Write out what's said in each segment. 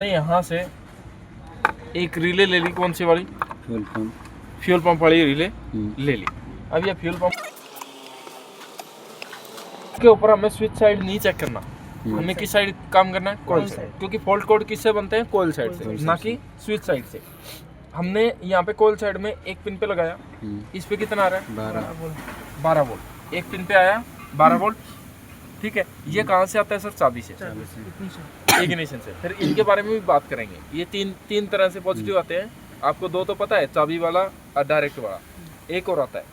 यहाँ से एक रिले ले ली, कौन सी वाली? फ्यूल पंप वाली रिले ले ली। अब ये फ्यूल पंप के ऊपर हमें स्विच साइड नहीं चेक करना, हमें किस साइड काम करना है? कोयल साइड, क्योंकि फॉल्ट कोड किससे बनते हैं? कोयल साइड से, ना कि स्विच साइड से। हमने यहाँ पे कोयल साइड में एक पिन पे लगाया, इस पे कितना आ रहा है? 12 वोल्ट। एक पिन पे आया 12 वोल्ट, ठीक है। ये कहाँ से आता है सर? चाबी से, इग्निशन से। फिर इनके बारे में भी बात करेंगे। ये तीन तरह से पॉजिटिव आते हैं। आपको दो तो पता है, चाबी वाला और डायरेक्ट वाला। एक और आता है,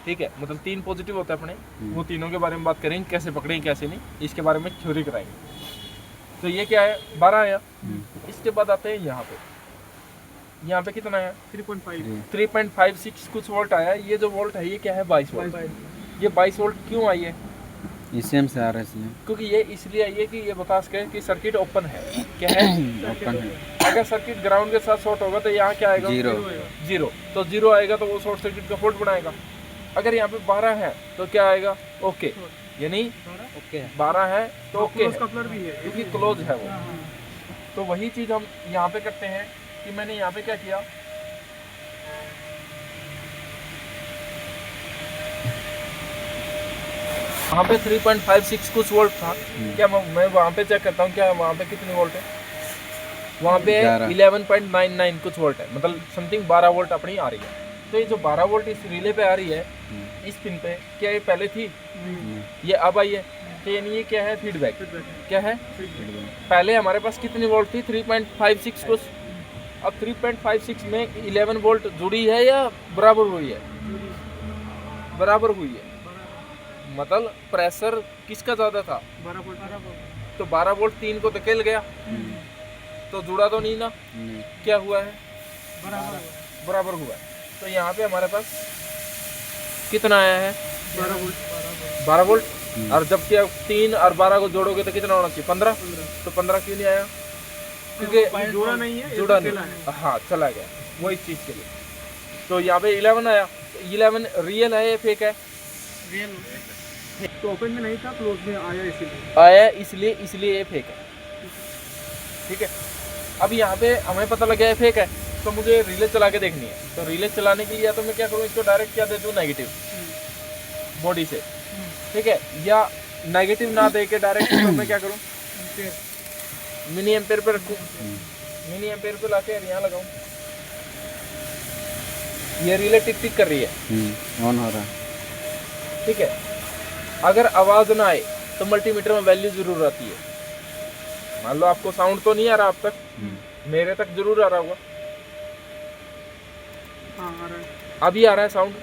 ठीक है, मतलब 3 पॉजिटिव होता है अपने। वो तीनों के बारे में बात करेंगे, कैसे पकड़ेंगे कैसे नहीं, इसके बारे में थ्योरी कराएंगे। तो ये क्या है? 12 आया। इसके बाद आते हैं यहाँ पे कितना आया? 3.56 कुछ वोल्ट आया। ये जो वोल्ट है ये क्या है? 22 वोल्ट। ये 22 वोल्ट क्यों आई है? इससे से आ रहा है इसलिए, क्योंकि ये इसलिए आई है कि ये बता सके कि सर्किट ओपन है। क्या है? ओपन है। अगर सर्किट ग्राउंड के साथ शॉर्ट होगा तो यहाँ क्या आएगा? जीरो। तो जीरो आएगा तो वो शॉर्ट सर्किट का फॉल्ट बनाएगा। अगर यहाँ पे 12 है तो क्या आएगा? ओके, यानी ओके 12 है तो ओके है, क्योंकि क्लोज है वो। तो वही चीज हम यहाँ पे करते हैं कि मैंने यहाँ पे क्या किया, वहाँ पे 3.56 कुछ वोल्ट था। क्या मैं वहाँ पे चेक करता हूँ क्या वहाँ पे कितनी वोल्ट है? वहाँ पे 11.99 कुछ वोल्ट है, मतलब समथिंग 12 वोल्ट अपनी आ रही है। तो ये जो 12 वोल्ट इस रिले पे आ रही है, इस पिन पे, क्या ये पहले थी? ये अब आई है। तो यानी ये क्या है? फीडबैक। क्या है? पहले हमारे पास कितनी वोल्ट थी? 3.56 कुछ। अब 3.56 में 11 वोल्ट जुड़ी है या बराबर हुई है? बराबर हुई है, मतलब प्रेशर किसका ज्यादा था? 12 वोल्ट। तो 12 वोल्ट 3 को धकेल गया, तो जुड़ा तो नहीं ना? क्या हुआ है? बराबर हुआ है। तो यहाँ पे हमारे पास कितना आया है? 12 वोल्ट। और जब क्या 3 और 12 को जोड़ोगे तो कितना होना चाहिए? 15। तो 15 क्यों नहीं आया? क्योंकि जुड़ा नहीं है, जुड़ा नहीं। हाँ, चला गया वो इस चीज के लिए। तो यहाँ पे 11 आया। 11 रियल है या फेक है? रियल। तो ओपन में नहीं था, क्लोज में आया, इसलिए ये फेक है, ठीक है। अब यहाँ पे हमें पता लग गया है फेक है, तो मुझे रिले चला के देखनी है। तो रिले चलाने के लिए या तो मैं क्या करूँ, इसको डायरेक्ट क्या दे दूँ? नेगेटिव बॉडी से, ठीक है। या नेगेटिव ना दे के डायरेक्ट तो मैं क्या करूँ? मिनी एम्पेयर पे रखूँ। मिनी एम्पेयर पे लाके यहाँ लगाऊँ। ये रिले टिक टिक कर रही है, ऑन हो रहा है, ठीक है। अगर आवाज ना आए तो मल्टीमीटर में वैल्यू जरूर आती है। मान लो आपको साउंड तो नहीं आ रहा अब तक, मेरे तक जरूर आ रहा होगा। हाँ, आ रहा है। अभी आ रहा है साउंड,